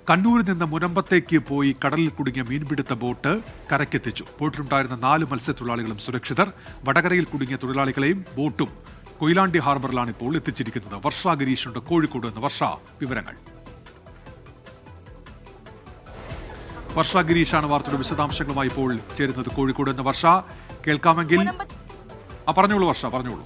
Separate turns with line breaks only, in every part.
കണ്ണൂരിൽ നിന്ന് മുനമ്പത്തേക്ക് പോയി കടലിൽ കുടുങ്ങിയ മീൻപിടുത്ത ബോട്ട് കരയ്ക്കെത്തിച്ചു. ബോട്ടിലുണ്ടായിരുന്ന 4 മത്സ്യത്തൊഴിലാളികളും സുരക്ഷിതർ. വടകരയിൽ കുടുങ്ങിയ തൊഴിലാളികളെയും ബോട്ടും കൊയിലാണ്ടി ഹാർബറിലാണ് ഇപ്പോൾ എത്തിച്ചിരിക്കുന്നത്. വർഷ ഗിരീഷുണ്ട് കോഴിക്കോട് നിന്ന്. വർഷ, വിവരങ്ങൾ. വർഷ ഗിരീഷാണ് വാർത്തയുടെ വിശദാംശങ്ങളുമായി ഇപ്പോൾ ചേരുന്നത് കോഴിക്കോട് നിന്ന്. വർഷ, കേൾക്കാമെങ്കിൽ പറഞ്ഞോളൂ. വർഷ, പറഞ്ഞോളൂ.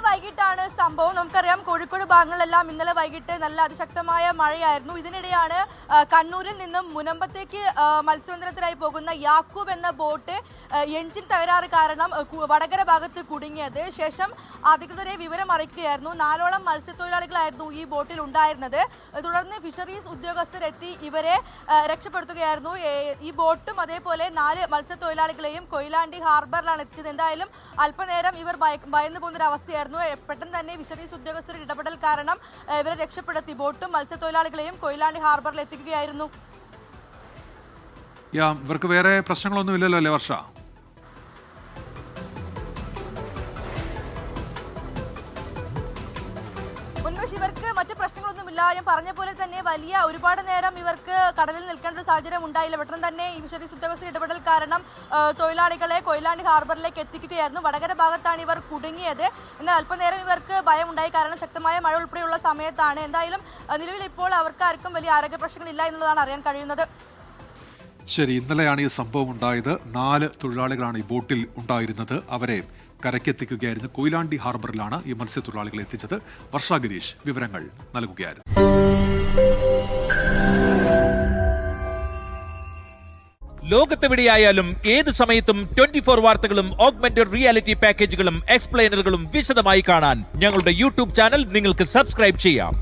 വൈകിട്ടാണ് സംഭവം. നമുക്കറിയാം, കോഴിക്കോട് ഭാഗങ്ങളിലെല്ലാം ഇന്നലെ വൈകിട്ട് നല്ല അതിശക്തമായ മഴയായിരുന്നു. ഇതിനിടെയാണ് കണ്ണൂരിൽ നിന്നും മുനമ്പത്തേക്ക് മത്സ്യബന്ധനത്തിനായി പോകുന്ന യാക്കൂബ് എന്ന ബോട്ട് എഞ്ചിൻ തകരാറ് കാരണം വടകര ഭാഗത്ത് കുടുങ്ങിയത്. ശേഷം അധികൃതരെ വിവരം അറിയിക്കുകയായിരുന്നു. 4ഓളം മത്സ്യത്തൊഴിലാളികളായിരുന്നു ഈ ബോട്ടിൽ ഉണ്ടായിരുന്നത്. തുടർന്ന് ഫിഷറീസ് ഉദ്യോഗസ്ഥരെത്തി ഇവരെ രക്ഷപ്പെടുത്തുകയായിരുന്നു. ഈ ബോട്ടും അതേപോലെ 4 മത്സ്യത്തൊഴിലാളികളെയും കൊയിലാണ്ടി ഹാർബറിലാണ് എത്തിച്ചത്. എന്തായാലും അല്പനേരം ഇവർ ഭയന്നു പോകുന്നൊരവസ്ഥയായിരുന്നു. പെട്ടെന്ന് തന്നെ ഫിഷറീസ് ഉദ്യോഗസ്ഥരുടെ ഇടപെടൽ കാരണം ഇവരെ രക്ഷപ്പെടുത്തി ബോട്ടും മത്സ്യത്തൊഴിലാളികളെയും കൊയിലാണ്ടി ഹാർബറിൽ എത്തിക്കുകയായിരുന്നു.
ഇവർക്ക് വേറെ പ്രശ്നങ്ങളൊന്നും ഇല്ലല്ലോ അല്ലേ വർഷ?
ഇവർക്ക് മറ്റു പ്രശ്നങ്ങളൊന്നുമില്ല. ഞാൻ പറഞ്ഞ പോലെ തന്നെ ഒരുപാട് നേരം ഇവർക്ക് കടലിൽ നിൽക്കേണ്ട ഒരു സാഹചര്യം ഉണ്ടായില്ല. പെട്ടെന്ന് തന്നെ ഈ ഫിഷറീസ് ഉദ്യോഗസ്ഥർ ഇടപെടൽ കാരണം തൊഴിലാളികളെ കൊയിലാണ്ടി ഹാർബറിലേക്ക് എത്തിക്കുകയായിരുന്നു. വടകര ഭാഗത്താണ് ഇവർ കുടുങ്ങിയത്. എന്നാൽ അല്പനേരം ഇവർക്ക് ഭയം ഉണ്ടായി, കാരണം ശക്തമായ മഴ ഉൾപ്പെടെയുള്ള സമയത്താണ്. എന്തായാലും നിലവിൽ ഇപ്പോൾ അവർക്ക് ആർക്കും വലിയ ആരോഗ്യ പ്രശ്നങ്ങളില്ല എന്നുള്ളതാണ് അറിയാൻ കഴിയുന്നത്.
ശരി, ഇന്നലെയാണ് ഈ സംഭവം ഉണ്ടായത്. 4 തൊഴിലാളികളാണ് ഈ ബോട്ടിൽ ഉണ്ടായിരുന്നത്. അവരെ കരയ്ക്കെത്തിക്കുകയായിരുന്നു. കൊയിലാണ്ടി ഹാർബറിലാണ് ഈ മത്സ്യത്തൊഴിലാളികളെ എത്തിച്ചത്. വർഷ ഗിരീഷ് വിവരങ്ങൾ നൽകുകയായിരുന്നു.
ലോകത്തെവിടെയായാലും ഏത് സമയത്തും 24 വാർത്തകളും ഓഗ്മെന്റഡ് റിയാലിറ്റി പാക്കേജുകളും എക്സ്പ്ലെയിനറുകളും വിശദമായി കാണാൻ ഞങ്ങളുടെ യൂട്യൂബ് ചാനൽ നിങ്ങൾക്ക് സബ്സ്ക്രൈബ് ചെയ്യാം.